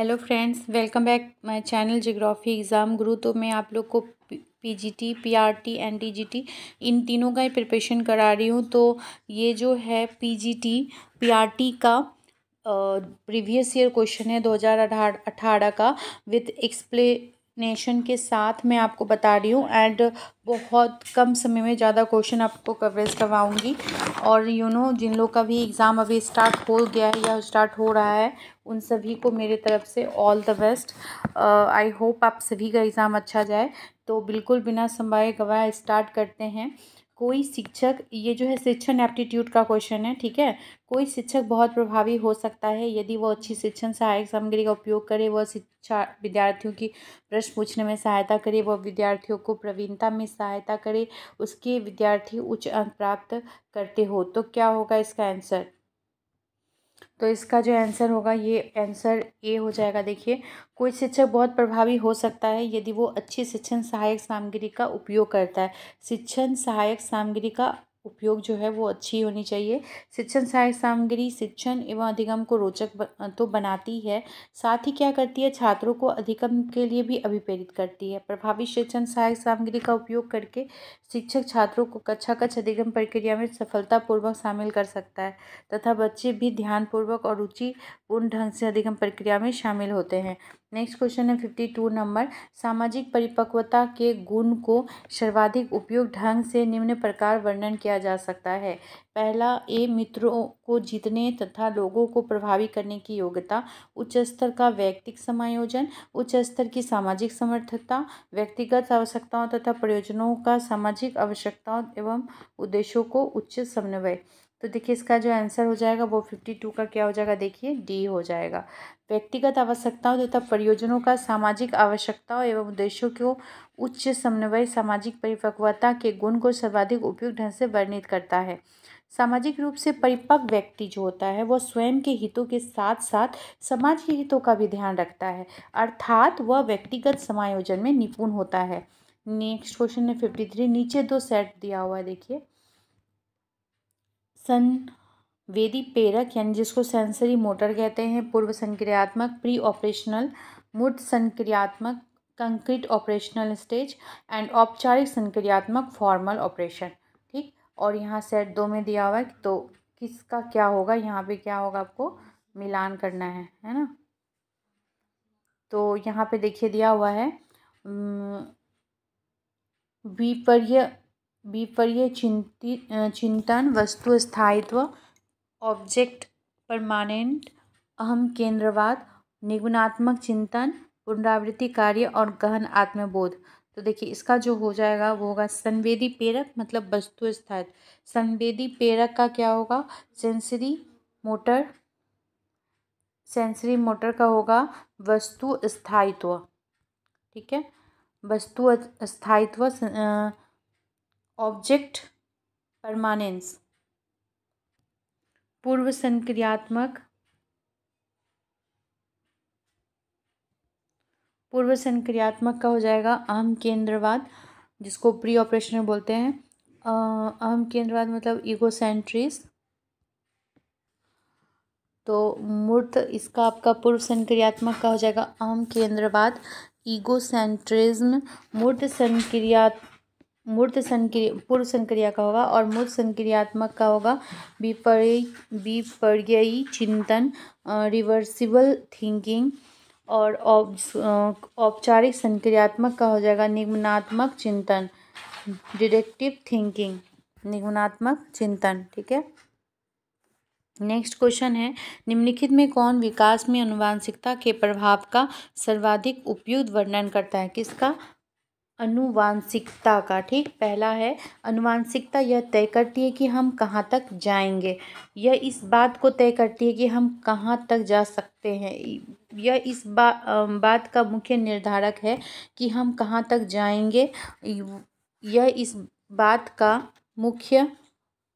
Hello friends, welcome back my channel geography exam गुरु। तो मैं आप लोग को पीजीटी, पीआरटी, एनटीजीटी इन तीनों का ही प्रिपरेशन करा रही हूँ। तो ये जो है पीजीटी पीआरटी का प्रीवियस ईयर क्वेश्चन है 2018 का, विथ एक्सप्लेनेशन के साथ मैं आपको बता रही हूँ। एंड बहुत कम समय में ज़्यादा क्वेश्चन आपको कवरेज करवाऊँगी। और जिन लोग का भी एग्ज़ाम अभी स्टार्ट हो गया है या स्टार्ट हो रहा है, उन सभी को मेरे तरफ से all the best. I hope आप सभी का एग्ज़ाम अच्छा जाए। तो बिल्कुल बिना समय गवाए स्टार्ट करते हैं। कोई शिक्षक, ये जो है शिक्षण एप्टीट्यूड का क्वेश्चन है, ठीक है। कोई शिक्षक बहुत प्रभावी हो सकता है यदि वो अच्छी शिक्षण सहायक सामग्री का उपयोग करे, वह शिक्षा विद्यार्थियों की प्रश्न पूछने में सहायता करे, वह विद्यार्थियों को प्रवीणता में सहायता करे, उसके विद्यार्थी उच्च अंक प्राप्त करते हो। तो क्या होगा इसका आंसर? तो इसका जो आंसर होगा, ये आंसर ए हो जाएगा। देखिए, कोई शिक्षक बहुत प्रभावी हो सकता है यदि वो अच्छी शिक्षण सहायक सामग्री का उपयोग करता है। शिक्षण सहायक सामग्री का उपयोग जो है वो अच्छी होनी चाहिए। शिक्षण सहायक सामग्री शिक्षण एवं अधिगम को रोचक तो बनाती है, साथ ही क्या करती है, छात्रों को अधिगम के लिए भी अभिप्रेरित करती है। प्रभावी शिक्षण सहायक सामग्री का उपयोग करके शिक्षक छात्रों को कक्षा अधिगम प्रक्रिया में सफलतापूर्वक शामिल कर सकता है तथा बच्चे भी ध्यानपूर्वक और रुचिपूर्ण ढंग से अधिगम प्रक्रिया में शामिल होते हैं। नेक्स्ट क्वेश्चन है 52 नंबर। सामाजिक परिपक्वता के गुण को सर्वाधिक उपयुक्त ढंग से निम्न प्रकार वर्णन किया जा सकता है। पहला, ए, मित्रों को जीतने तथा लोगों को प्रभावी करने की योग्यता, उच्च स्तर का व्यक्तिक समायोजन, उच्च स्तर की सामाजिक समर्थता, व्यक्तिगत आवश्यकताओं तथा प्रयोजनों का सामाजिक आवश्यकताओं एवं उद्देश्यों को उच्च समन्वय। तो देखिए, इसका जो आंसर हो जाएगा वो 52 का क्या हो जाएगा, देखिए डी हो जाएगा। व्यक्तिगत आवश्यकताओं तथा प्रयोजनों का सामाजिक आवश्यकताओं एवं उद्देश्यों को उच्च समन्वय सामाजिक परिपक्वता के गुण को सर्वाधिक उपयुक्त ढंग से वर्णित करता है। सामाजिक रूप से परिपक्व व्यक्ति जो होता है वह स्वयं के हितों के साथ साथ समाज के हितों का भी ध्यान रखता है, अर्थात वह व्यक्तिगत समायोजन में निपुण होता है। नेक्स्ट क्वेश्चन है 53। नीचे दो सेट दिया हुआ है, देखिए। संवेदी प्रेरक यानी जिसको सेंसरी मोटर कहते हैं, पूर्व संक्रियात्मक प्री ऑपरेशनल, मूर्त संक्रियात्मक कंक्रीट ऑपरेशनल स्टेज, एंड औपचारिक संक्रियात्मक फॉर्मल ऑपरेशन, ठीक। और यहाँ सेट 2 में दिया हुआ है, तो किसका क्या होगा, यहाँ पे क्या होगा, आपको मिलान करना है ना। तो यहाँ पे देखिए दिया हुआ है विपर्य चिंतन, वस्तु स्थायित्व, ऑब्जेक्ट परमानेंट, अहम केंद्रवाद, निगुणात्मक चिंतन, पुनरावृत्ति कार्य और गहन आत्मबोध। तो देखिए, इसका जो हो जाएगा वो होगा संवेदी प्रेरक, मतलब वस्तु स्थायित्व। संवेदी प्रेरक का क्या होगा, सेंसरी मोटर का होगा वस्तु स्थायित्व, ठीक है। वस्तु स्थायित्व, ऑब्जेक्ट परमानेंस। पूर्व संक्रियात्मक का हो जाएगा अहम केंद्रवाद, जिसको प्री ऑपरेशनल बोलते हैं। अहम केंद्रवाद मतलब ईगोसेंट्रिस्ट। तो मूर्त, इसका आपका पूर्व संक्रियात्मक का हो जाएगा अहम केंद्रवाद, ईगोसेंट्रिज्म। पूर्व संक्रिया का होगा, और मूर्त संक्रियात्मक का होगा विपर्ययी चिंतन, रिवर्सिबल थिंकिंग। और औपचारिक संक्रियात्मक का हो जाएगा निगमनात्मक चिंतन, डिडक्टिव थिंकिंग, निगमनात्मक चिंतन, ठीक है। नेक्स्ट क्वेश्चन है, निम्नलिखित में कौन विकास में आनुवांशिकता के प्रभाव का सर्वाधिक उपयुक्त वर्णन करता है? किसका? आनुवांशिकता का, ठीक। पहला है आनुवांशिकता, यह तय करती है कि हम कहाँ तक जाएंगे। यह इस बात को तय करती है कि हम कहाँ तक जा सकते हैं। यह इस बात का मुख्य निर्धारक है कि हम कहाँ तक जाएंगे। यह इस बात का मुख्य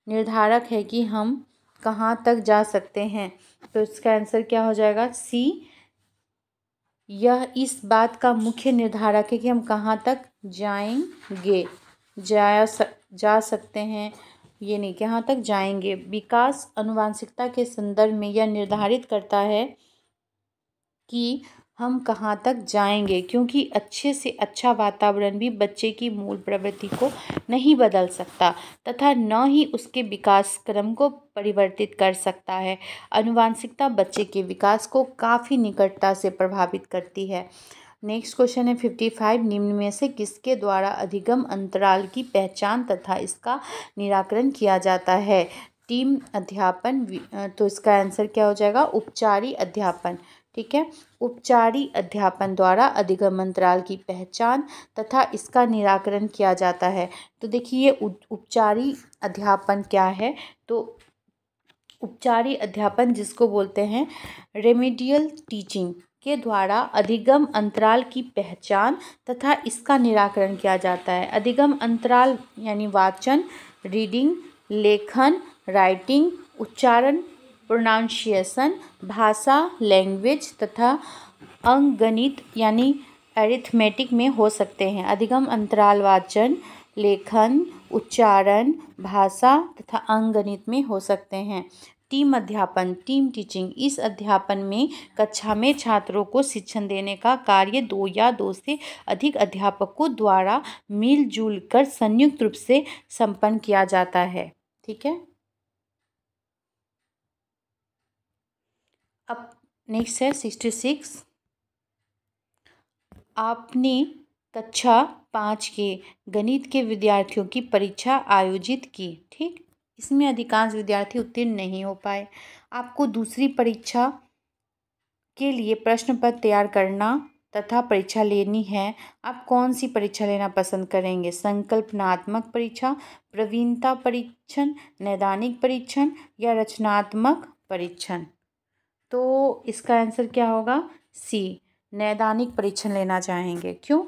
निर्धारक है कि हम कहाँ तक जा सकते हैं। तो इसका आंसर क्या हो जाएगा, सी। यह इस बात का मुख्य निर्धारक है कि हम कहाँ तक जाएंगे, जा सकते हैं, ये नहीं, कहाँ तक जाएंगे। विकास आनुवांशिकता के संदर्भ में यह निर्धारित करता है कि हम कहाँ तक जाएंगे, क्योंकि अच्छे से अच्छा वातावरण भी बच्चे की मूल प्रवृत्ति को नहीं बदल सकता तथा न ही उसके विकास क्रम को परिवर्तित कर सकता है। आनुवांशिकता बच्चे के विकास को काफ़ी निकटता से प्रभावित करती है। नेक्स्ट क्वेश्चन है 55, निम्न में से किसके द्वारा अधिगम अंतराल की पहचान तथा इसका निराकरण किया जाता है? टीम अध्यापन, तो इसका आंसर क्या हो जाएगा? उपचारी अध्यापन। ठीक है, उपचारी अध्यापन द्वारा अधिगम अंतराल की पहचान तथा इसका निराकरण किया जाता है। तो देखिए उपचारी अध्यापन क्या है? तो उपचारी अध्यापन जिसको बोलते हैं रेमेडियल टीचिंग के द्वारा अधिगम अंतराल की पहचान तथा इसका निराकरण किया जाता है। अधिगम अंतराल यानी वाचन, रीडिंग, लेखन, राइटिंग, उच्चारण, प्रोनाउंसिएशन, भाषा, लैंग्वेज तथा अंकगणित यानी अरिथमेटिक में हो सकते हैं। अधिगम अंतराल वाचन, लेखन, उच्चारण, भाषा तथा अंकगणित में हो सकते हैं। टीम अध्यापन, टीम टीचिंग, इस अध्यापन में कक्षा में छात्रों को शिक्षण देने का कार्य 2 या 2 से अधिक अध्यापकों द्वारा मिलजुल कर संयुक्त रूप से संपन्न किया जाता है। ठीक है, अब नेक्स्ट है 66, आपने कक्षा 5 के गणित के विद्यार्थियों की परीक्षा आयोजित की। ठीक, इसमें अधिकांश विद्यार्थी उत्तीर्ण नहीं हो पाए। आपको दूसरी परीक्षा के लिए प्रश्न पत्र तैयार करना तथा परीक्षा लेनी है। आप कौन सी परीक्षा लेना पसंद करेंगे? संकल्पनात्मक परीक्षा, प्रवीणता परीक्षण, नैदानिक परीक्षण या रचनात्मक परीक्षण? तो इसका आंसर क्या होगा? सी, नैदानिक परीक्षण लेना चाहेंगे। क्यों?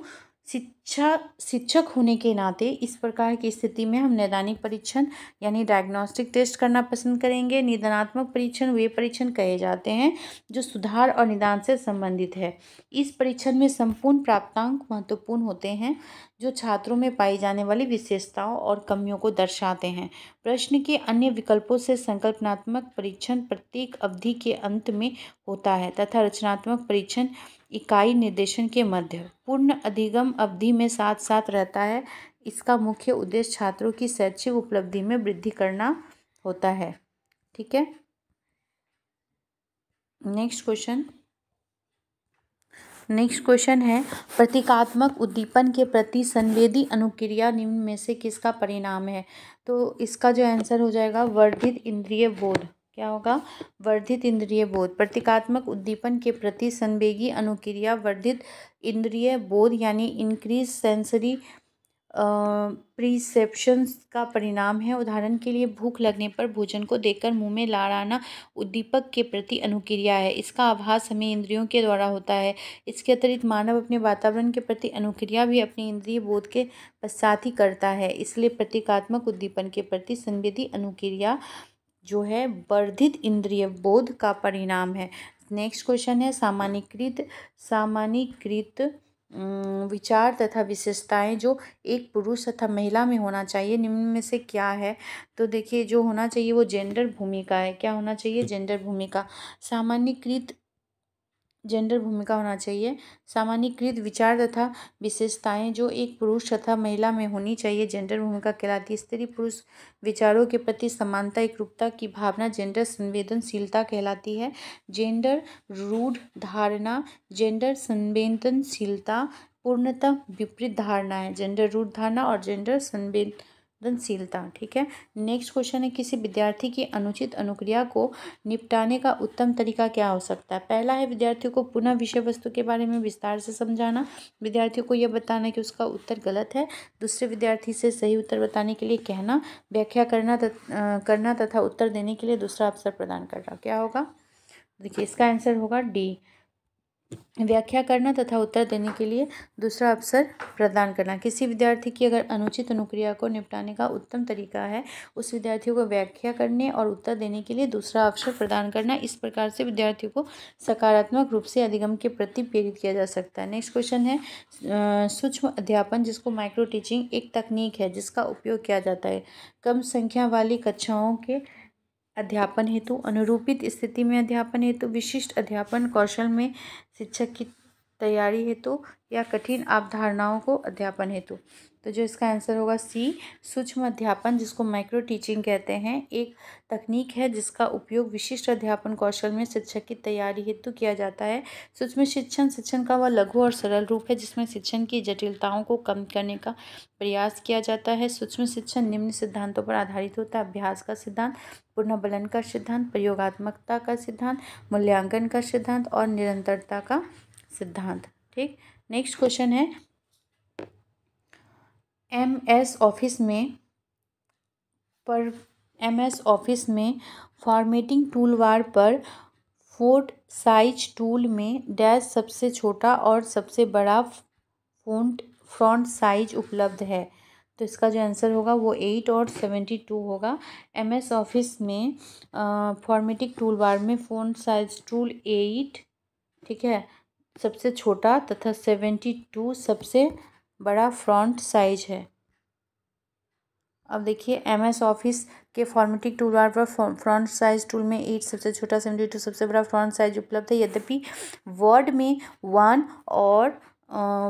शिक्षक होने के नाते इस प्रकार की स्थिति में हम नैदानिक परीक्षण यानी डायग्नोस्टिक टेस्ट करना पसंद करेंगे। निदानात्मक परीक्षण वे परीक्षण कहे जाते हैं जो सुधार और निदान से संबंधित है। इस परीक्षण में संपूर्ण प्राप्तांक महत्वपूर्ण होते हैं जो छात्रों में पाई जाने वाली विशेषताओं और कमियों को दर्शाते हैं। प्रश्न के अन्य विकल्पों से संकल्पनात्मक परीक्षण प्रत्येक अवधि के अंत में होता है तथा रचनात्मक परीक्षण इकाई निर्देशन के मध्य पूर्ण अधिगम अवधि में साथ साथ रहता है। इसका मुख्य उद्देश्य छात्रों की शैक्षिक उपलब्धि में वृद्धि करना होता है। ठीक है, नेक्स्ट क्वेश्चन है प्रतीकात्मक उद्दीपन के प्रति संवेदी अनुक्रिया निम्न में से किसका परिणाम है? तो इसका जो आंसर हो जाएगा वर्धित इंद्रिय बोध। क्या होगा? वर्धित इंद्रिय बोध। प्रतीकात्मक उद्दीपन के प्रति संवेगी अनुक्रिया वर्धित इंद्रिय बोध यानी इंक्रीज सेंसरी प्रीसेप्शंस का परिणाम है। उदाहरण के लिए भूख लगने पर भोजन को देखकर मुंह में लार आना उद्दीपक के प्रति अनुक्रिया है। इसका आभास हमें इंद्रियों के द्वारा होता है। इसके अतिरिक्त मानव अपने वातावरण के प्रति अनुक्रिया भी अपने इंद्रिय बोध के पश्चात ही करता है। इसलिए प्रतीकात्मक उद्दीपन के प्रति संवेदी अनुक्रिया जो है वर्धित इंद्रिय बोध का परिणाम है। नेक्स्ट क्वेश्चन है सामान्यीकृत विचार तथा विशेषताएं जो एक पुरुष तथा महिला में होना चाहिए निम्न में से क्या है? तो देखिए जो होना चाहिए वो जेंडर भूमिका है। क्या होना चाहिए? जेंडर भूमिका। सामान्यीकृत जेंडर भूमिका होना चाहिए। सामान्यीकृत विचार तथा विशेषताएं जो एक पुरुष तथा महिला में होनी चाहिए जेंडर भूमिका कहलाती है। स्त्री पुरुष विचारों के प्रति समानता एकरूपता की भावना जेंडर संवेदनशीलता कहलाती है। जेंडर रूढ़ धारणा जेंडर संवेदनशीलता पूर्णतः विपरीत धारणा है। जेंडर रूढ़ धारणा और जेंडर संवेदनशीलता। ठीक है, नेक्स्ट क्वेश्चन है किसी विद्यार्थी की अनुचित अनुक्रिया को निपटाने का उत्तम तरीका क्या हो सकता है? पहला है विद्यार्थियों को पुनः विषय वस्तु के बारे में विस्तार से समझाना। विद्यार्थियों को यह बताना कि उसका उत्तर गलत है। दूसरे विद्यार्थी से सही उत्तर बताने के लिए कहना, व्याख्या करना तथा उत्तर देने के लिए दूसरा अवसर प्रदान करना। क्या होगा? देखिए इसका आंसर होगा डी, व्याख्या करना तथा उत्तर देने के लिए दूसरा अवसर प्रदान करना। किसी विद्यार्थी की अगर अनुचित अनुक्रिया को निपटाने का उत्तम तरीका है उस विद्यार्थियों को व्याख्या करने और उत्तर देने के लिए दूसरा अवसर प्रदान करना। इस प्रकार से विद्यार्थियों को सकारात्मक रूप से अधिगम के प्रति प्रेरित किया जा सकता है। नेक्स्ट क्वेश्चन है सूक्ष्म अध्यापन जिसको माइक्रो टीचिंग एक तकनीक है जिसका उपयोग किया जाता है कम संख्या वाली कक्षाओं के अध्यापन हेतु, अनुरूपित स्थिति में अध्यापन हेतु, विशिष्ट अध्यापन कौशल में शिक्षक की तैयारी हेतु, या कठिन अवधारणाओं को अध्यापन हेतु। तो जो इसका आंसर होगा सी, सूक्ष्म अध्यापन, जिसको माइक्रो टीचिंग कहते हैं, एक तकनीक है जिसका उपयोग विशिष्ट अध्यापन कौशल में शिक्षक की तैयारी हेतु किया जाता है। सूक्ष्म शिक्षण शिक्षण का वह लघु और सरल रूप है जिसमें शिक्षण की जटिलताओं को कम करने का प्रयास किया जाता है। सूक्ष्म शिक्षण निम्न सिद्धांतों पर आधारित होता है: अभ्यास का सिद्धांत, पुनर्बलन का सिद्धांत, प्रयोगात्मकता का सिद्धांत, मूल्यांकन का सिद्धांत और निरंतरता का सिद्धांत। ठीक, नेक्स्ट क्वेश्चन है, एमएस ऑफिस में फॉर्मेटिंग टूलबार पर फोंट साइज टूल में डैश सबसे छोटा और सबसे बड़ा फॉन्ट साइज उपलब्ध है। तो इसका जो आंसर होगा वो 8 और 72 होगा। एमएस ऑफिस में फॉर्मेटिंग टूलबार में फॉन्ट साइज टूल 8, ठीक है, सबसे छोटा, तथा 72 सबसे बड़ा फॉन्ट साइज है। अब देखिए, एमएस ऑफिस के फॉर्मेटिंग टूलबार पर फॉन्ट साइज टूल में 8 सबसे छोटा, 72 सबसे बड़ा फॉन्ट साइज उपलब्ध है। यद्यपि वर्ड में 1 और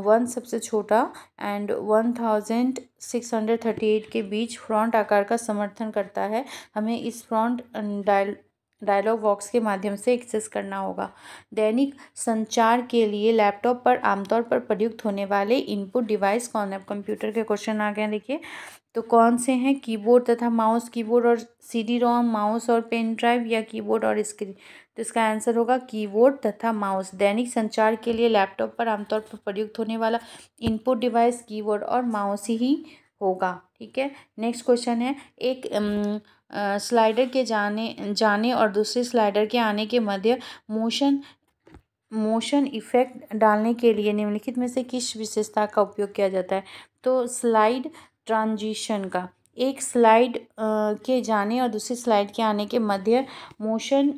1 सबसे छोटा एंड 1638 के बीच फॉन्ट आकार का समर्थन करता है, हमें इस फॉन्ट डायलॉग बॉक्स के माध्यम से एक्सेस करना होगा। दैनिक संचार के लिए लैपटॉप पर आमतौर पर प्रयुक्त होने वाले इनपुट डिवाइस कौन है? कंप्यूटर के क्वेश्चन आ गए, देखिए तो कौन से हैं? कीबोर्ड तथा माउस, कीबोर्ड और सीडी रोम, माउस और पेन ड्राइव, या कीबोर्ड और स्क्रीन। तो इसका आंसर होगा कीबोर्ड तथा माउस। दैनिक संचार के लिए लैपटॉप पर आमतौर पर प्रयुक्त होने वाला इनपुट डिवाइस कीबोर्ड और माउस ही होगा। ठीक है, नेक्स्ट क्वेश्चन है, एक स्लाइडर के जाने और दूसरे स्लाइडर के आने के मध्य मोशन इफेक्ट डालने के लिए निम्नलिखित में से किस विशेषता का उपयोग किया जाता है? तो स्लाइड ट्रांजिशन का, एक स्लाइड के जाने और दूसरी स्लाइड के आने के मध्य मोशन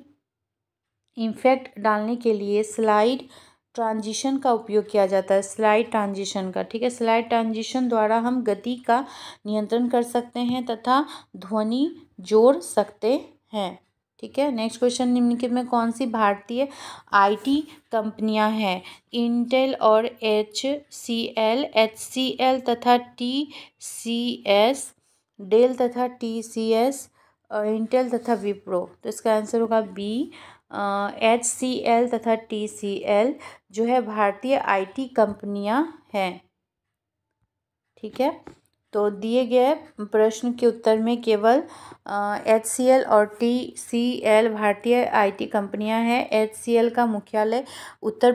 इफेक्ट डालने के लिए स्लाइड ट्रांजिशन का उपयोग किया जाता है, स्लाइड ट्रांजिशन का। ठीक है, स्लाइड ट्रांजिशन द्वारा हम गति का नियंत्रण कर सकते हैं तथा ध्वनि जोड़ सकते हैं। ठीक है, नेक्स्ट क्वेश्चन, निम्नलिखित में कौन सी भारतीय आईटी कंपनियां हैं? इंटेल और HCL तथा TCS, डेल तथा TCS, इंटेल तथा विप्रो। तो इसका आंसर होगा बी, HCL तथा TCL जो है भारतीय आईटी कंपनियां हैं। ठीक है, तो दिए गए प्रश्न के उत्तर में केवल HCL और TCL भारतीय आईटी कंपनियां हैं। HCL का मुख्यालय उत्तर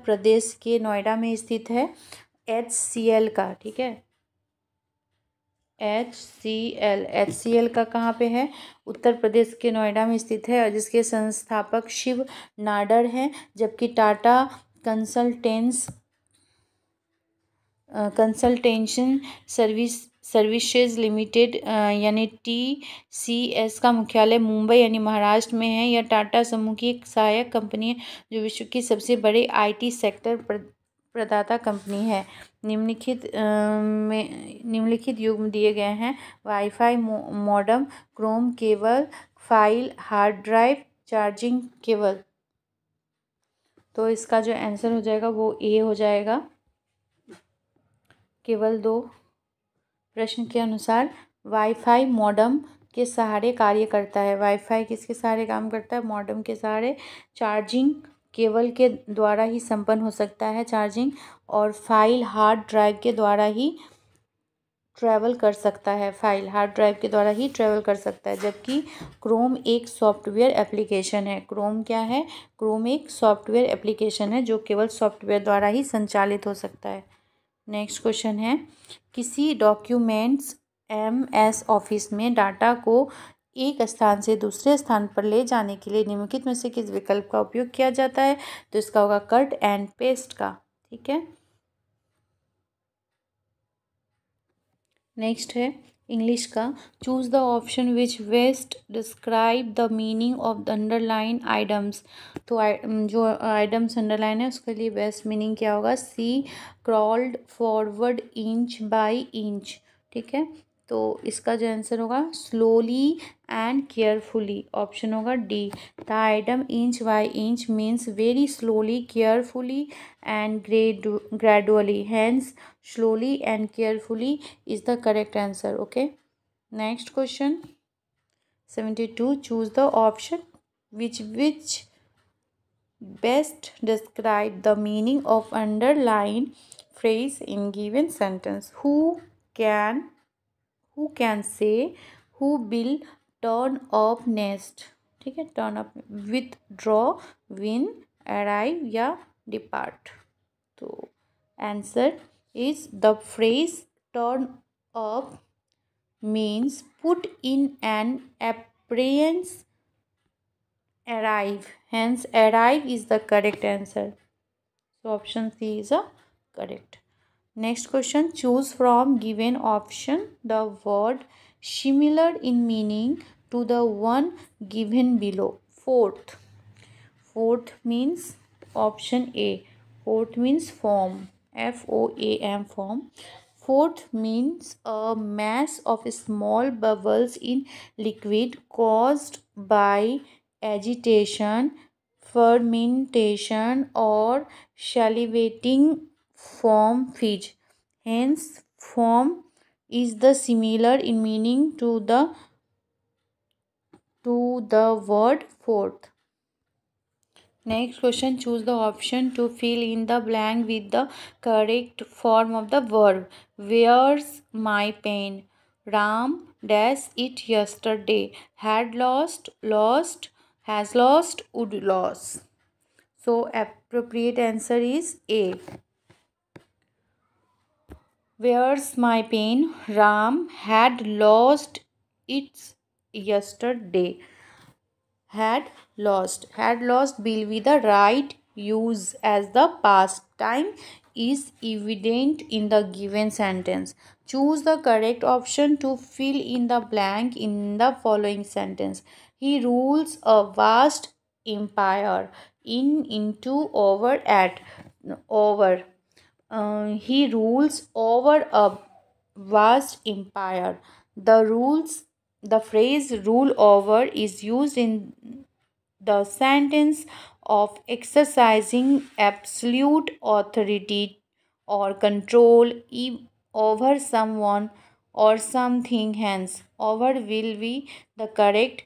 प्रदेश के नोएडा में स्थित है, HCL का। ठीक है, HCL का कहाँ पे है? उत्तर प्रदेश के नोएडा में स्थित है, और जिसके संस्थापक शिव नाडर हैं। जबकि टाटा कंसल्टेंशन सर्विसेज लिमिटेड यानी TCS का मुख्यालय मुंबई यानी महाराष्ट्र में है। यह टाटा समूह की एक सहायक कंपनी है जो विश्व की सबसे बड़ी आईटी सेक्टर प्रदाता कंपनी है। निम्नलिखित युग्म दिए गए हैं: wifi modem, Chrome cable, file hard drive, charging cable. तो इसका जो आंसर हो जाएगा वो ए हो जाएगा। केवल 2 प्रश्न के अनुसार वाईफाई मॉडेम के सहारे कार्य करता है। वाईफाई किसके सहारे काम करता है? मॉडेम के सहारे। चार्जिंग केबल के द्वारा ही संपन्न हो सकता है चार्जिंग, और फाइल हार्ड ड्राइव के द्वारा ही ट्रैवल कर सकता है। जबकि क्रोम एक सॉफ्टवेयर एप्लीकेशन है। क्रोम क्या है? क्रोम एक सॉफ्टवेयर एप्लीकेशन है जो केवल सॉफ्टवेयर द्वारा ही संचालित हो सकता है। नेक्स्ट क्वेश्चन है, किसी डॉक्यूमेंट्स MS ऑफिस में डाटा को एक स्थान से दूसरे स्थान पर ले जाने के लिए निम्नलिखित में से किस विकल्प का उपयोग किया जाता है? तो इसका होगा कट एंड पेस्ट का। ठीक है, नेक्स्ट है इंग्लिश का, choose the option which best describe the meaning of the underline items. तो जो आइटम्स अंडरलाइन है उसके लिए बेस्ट मीनिंग क्या होगा? She crawled forward inch by inch. ठीक है, तो इसका जो आंसर होगा स्लोली एंड केयरफुली, ऑप्शन होगा D. The idiom inch by inch means very slowly, carefully and gradually, hence slowly and carefully is the correct answer. Okay, next question 72. Choose the option which best describe the meaning of underlined phrase in given sentence. Can who can say who will turn up next, ठीक है, turn up, withdraw, win, arrive या depart. तो answer is the phrase turn up means put in an appearance, arrive, hence arrive is the correct answer. So option C is a correct. Next question, choose from given option the word similar in meaning to the one given below. Fourth means option A. Fourth means form, FOAM, form. Fourth means a mass of small bubbles in liquid caused by agitation, fermentation or salivating, form fizz. Hence form is the similar in meaning to the word fourth. Next question, choose the option to fill in the blank with the correct form of the verb. Where's my pen? Ram dash it yesterday. Had lost, lost, has lost, would lose. So appropriate answer is A. Where's my pen? Ram had lost it yesterday. Had lost will be the right use as the past time is evident in the given sentence. Choose the correct option to fill in the blank in the following sentence. He rules a vast empire. Into, over, at, over. He rules over a vast empire. The phrase rule over is used in the sentence of exercising absolute authority or control over someone or something. Hence, over will be the correct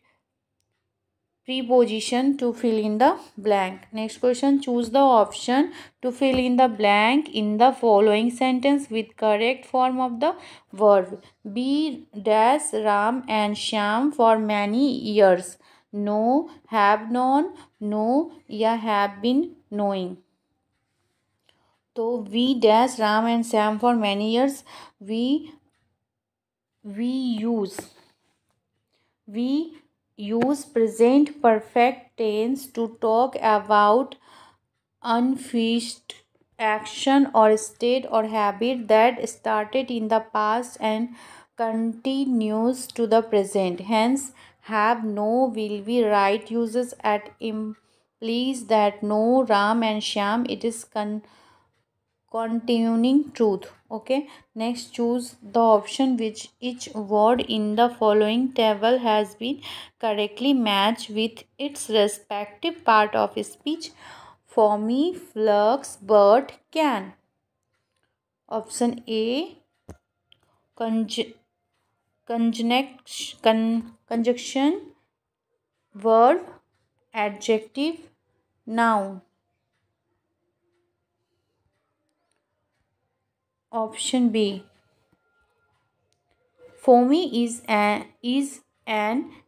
preposition to fill in the blank. Next question, choose the option to fill in the blank in the following sentence with correct form of the verb. Be dash Ram and Shyam for many years. Know, have known, know या have been knowing. तो we dash Ram and Shyam for many years. We use present perfect tense to talk about unfinished action or state or habit that started in the past and continues to the present. Hence, have no will be right uses at implies that no Ram and Shyam, it is continuing truth. Okay, next, choose the option which each word in the following table has been correctly matched with its respective part of speech. For me, flux, but, can. Option A, conjunction, verb, adjective, noun. Option B, foamy is an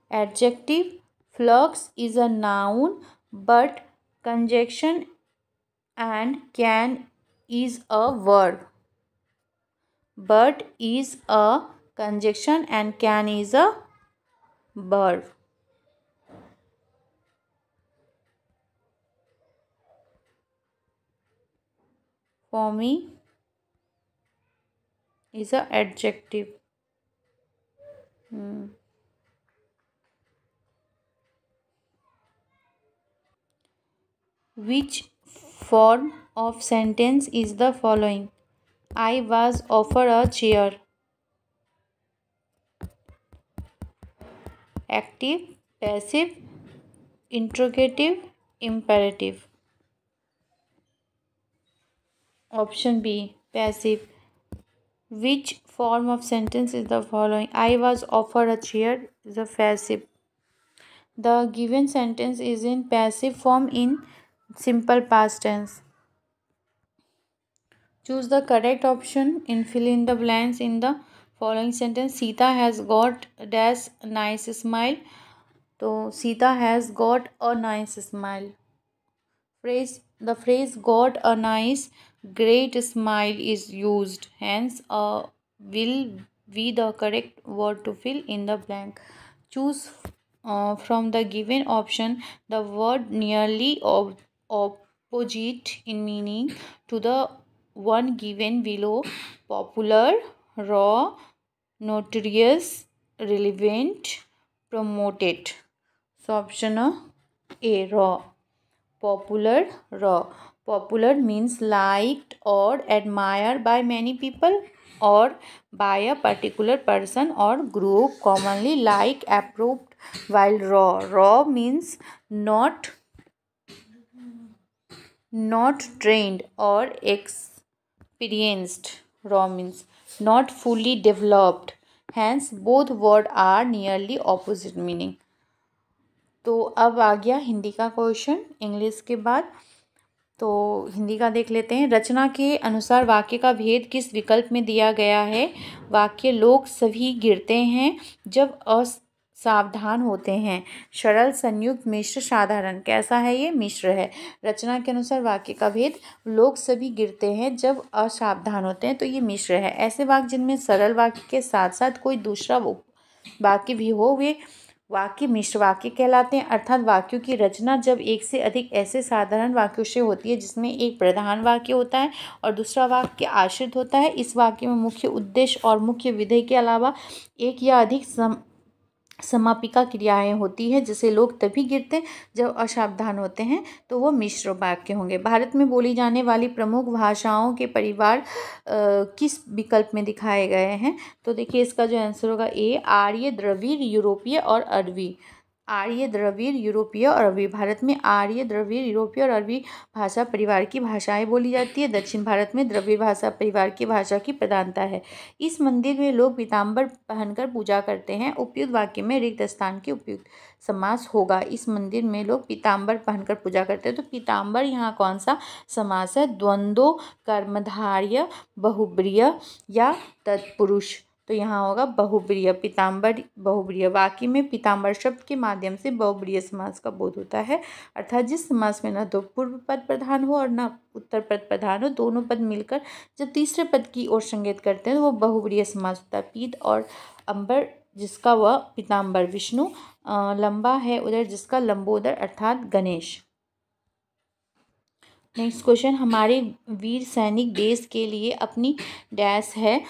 adjective, flux is a noun, but conjunction and can is a verb. But is a conjunction and can is a verb. Foamy is a adjective. Which form of sentence is the following? I was offered a chair. Active, passive, interrogative, imperative. Option B passive. Which form of sentence is the following? I was offered a chair is a passive. The given sentence is in passive form in simple past tense. Choose the correct option and fill in the blanks in the following sentence. Sita has got dash nice smile. तो Sita has got a nice smile. The phrase got a nice great smile is used. Hence, will be the correct word to fill in the blank. Choose from the given option the word nearly opposite in meaning to the one given below: popular, raw, notorious, relevant, promoted. So option A, raw. Popular, raw. Popular means liked or admired by many people or by a particular person or group, commonly like, approved. While raw means not trained or experienced. Raw means not fully developed. Hence both words are nearly opposite meaning. तो अब आ गया हिंदी का question English के बाद। तो हिंदी का देख लेते हैं। रचना के अनुसार वाक्य का भेद किस विकल्प में दिया गया है? वाक्य लोग सभी गिरते हैं जब असावधान होते हैं। सरल, संयुक्त, मिश्र, साधारण। कैसा है ये? मिश्र है। रचना के अनुसार वाक्य का भेद लोग सभी गिरते हैं जब असावधान होते हैं, तो ये मिश्र है। ऐसे वाक्य जिनमें सरल वाक्य के साथ साथ कोई दूसरा वाक्य भी हो वे वाक्य मिश्र वाक्य कहलाते हैं। अर्थात वाक्यों की रचना जब एक से अधिक ऐसे साधारण वाक्यों से होती है जिसमें एक प्रधान वाक्य होता है और दूसरा वाक्य आश्रित होता है। इस वाक्य में मुख्य उद्देश्य और मुख्य विधेय के अलावा एक या अधिक समापिका क्रियाएं होती है, जिसे लोग तभी गिरते हैं जब असावधान होते हैं, तो वो मिश्र वाक्य होंगे। भारत में बोली जाने वाली प्रमुख भाषाओं के परिवार किस विकल्प में दिखाए गए हैं? तो देखिए इसका जो आंसर होगा ए, आर्य, द्रविड़, यूरोपीय और अरबी। आर्य, द्रविड़, यूरोपीय और अरबी। भारत में आर्य, द्रविड़, यूरोपीय और अरबी भाषा परिवार की भाषाएं बोली जाती है। दक्षिण भारत में द्रविड़ भाषा परिवार की भाषा की प्रधानता है। इस मंदिर में लोग पीताम्बर पहनकर पूजा करते हैं। उपयुक्त वाक्य में रिक्त स्थान के उपयुक्त समास होगा। इस मंदिर में लोग पीताम्बर पहनकर पूजा करते हैं, तो पीताम्बर यहाँ कौन सा समास है? द्वंद्व, कर्मधारय, बहुब्रीय या तत्पुरुष। तो यहाँ होगा बहुब्रीय। पीताम्बर बहुब्रीय। वाक्य में पीताम्बर शब्द के माध्यम से बहुब्रीय समास का बोध होता है। अर्थात जिस समास में न तो पूर्व पद प्रधान हो और न उत्तर पद प्रधान हो, दोनों पद मिलकर जब तीसरे पद की ओर संकेत करते हैं तो वो बहुब्रीय समास होता है। पीत और अंबर जिसका वह पीताम्बर। विष्णु लंबा है उदर जिसका लंबोदर अर्थात गणेश। नेक्स्ट क्वेश्चन, हमारे वीर सैनिक देश के लिए अपनी डैश है।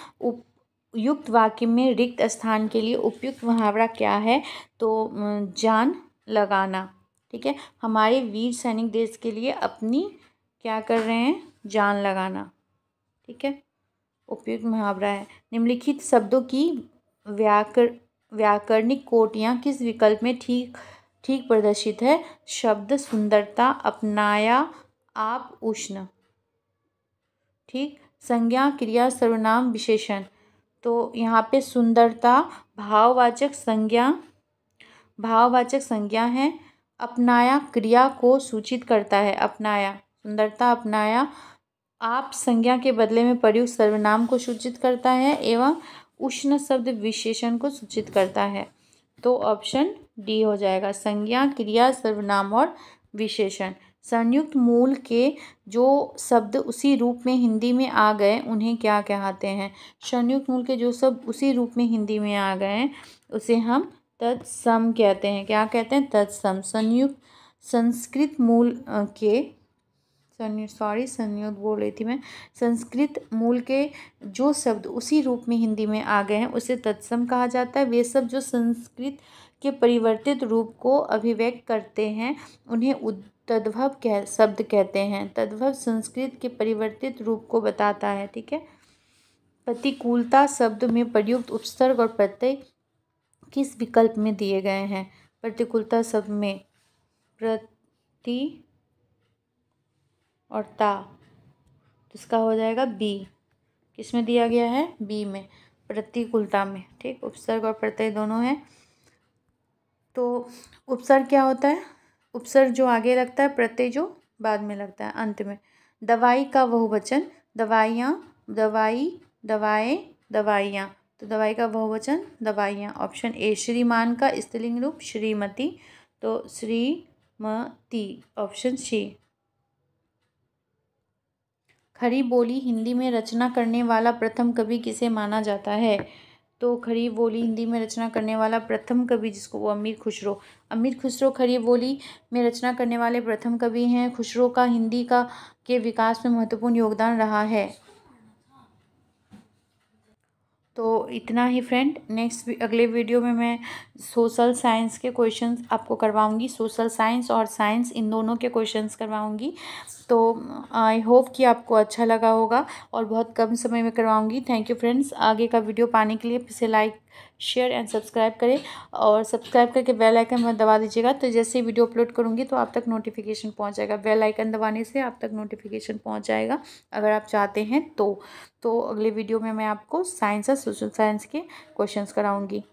युक्त वाक्य में रिक्त स्थान के लिए उपयुक्त मुहावरा क्या है? तो जान लगाना। ठीक है, हमारे वीर सैनिक देश के लिए अपनी क्या कर रहे हैं? जान लगाना। ठीक है, उपयुक्त मुहावरा है। निम्नलिखित शब्दों की व्याकरणिक कोटियाँ किस विकल्प में ठीक प्रदर्शित है? शब्द सुंदरता, अपनाया, आप, उष्ण। ठीक, संज्ञा, क्रिया, सर्वनाम, विशेषण। तो यहाँ पे सुंदरता भाववाचक संज्ञा है। अपनाया क्रिया को सूचित करता है। अपनाया, सुंदरता अपनाया। आप संज्ञा के बदले में प्रयुक्त सर्वनाम को सूचित करता है एवं उष्ण शब्द विशेषण को सूचित करता है। तो ऑप्शन डी हो जाएगा, संज्ञा, क्रिया, सर्वनाम और विशेषण। संयुक्त मूल के जो शब्द उसी रूप में हिंदी में आ गए उन्हें क्या कहते हैं? संयुक्त मूल के जो शब्द उसी रूप में हिंदी में आ गए हैं उसे हम तत्सम कहते हैं। क्या कहते हैं? तत्सम। संयुक्त संस्कृत मूल के संयुक्त बोल रही थी मैं। संस्कृत मूल के जो शब्द उसी रूप में हिंदी में आ गए हैं उसे तत्सम कहा जाता है। वे शब्द जो संस्कृत के परिवर्तित रूप को अभिव्यक्त करते हैं उन्हें तद्भव शब्द कहते हैं। तद्भव संस्कृत के परिवर्तित रूप को बताता है। ठीक है, प्रतिकूलता शब्द में प्रयुक्त उपसर्ग और प्रत्यय किस विकल्प में दिए गए हैं? प्रतिकूलता शब्द में प्रति और ता, तो इसका हो जाएगा बी। किस में दिया गया है? बी में, प्रतिकूलता में। ठीक, उपसर्ग और प्रत्यय दोनों हैं। तो उपसर्ग क्या होता है? उपसर्ग जो आगे लगता है, प्रत्यय जो बाद में लगता है, अंत में। दवाई का बहुवचन दवाइयाँ, दवाई, दवाएं, दवाइयाँ। तो दवाई का बहुवचन दवाइयाँ। Option A. श्रीमान का स्त्रीलिंग रूप श्रीमती, तो श्रीमती, ऑप्शन सी। खड़ी बोली हिंदी में रचना करने वाला प्रथम कवि किसे माना जाता है? तो खड़ी बोली हिंदी में रचना करने वाला प्रथम कवि जिसको, वो अमीर खुसरो। अमीर खुसरो खड़ी बोली में रचना करने वाले प्रथम कवि हैं। खुसरो का हिंदी का के विकास में महत्वपूर्ण योगदान रहा है। तो इतना ही फ्रेंड। नेक्स्ट अगले वीडियो में मैं सोशल साइंस के क्वेश्चंस आपको करवाऊंगी। सोशल साइंस और साइंस इन दोनों के क्वेश्चंस करवाऊंगी। तो आई होप कि आपको अच्छा लगा होगा और बहुत कम समय में करवाऊंगी। Thank you friends. आगे का वीडियो पाने के लिए इसे लाइक, शेयर एंड सब्सक्राइब करें और सब्सक्राइब करके बेल आइकन में दबा दीजिएगा। तो जैसे ही वीडियो अपलोड करूँगी तो आप तक नोटिफिकेशन पहुँच जाएगा। बेल आइकन दबाने से आप तक नोटिफिकेशन पहुँच जाएगा अगर आप चाहते हैं तो अगले वीडियो में मैं आपको साइंस और सोशल साइंस के क्वेश्चंस कराऊंगी।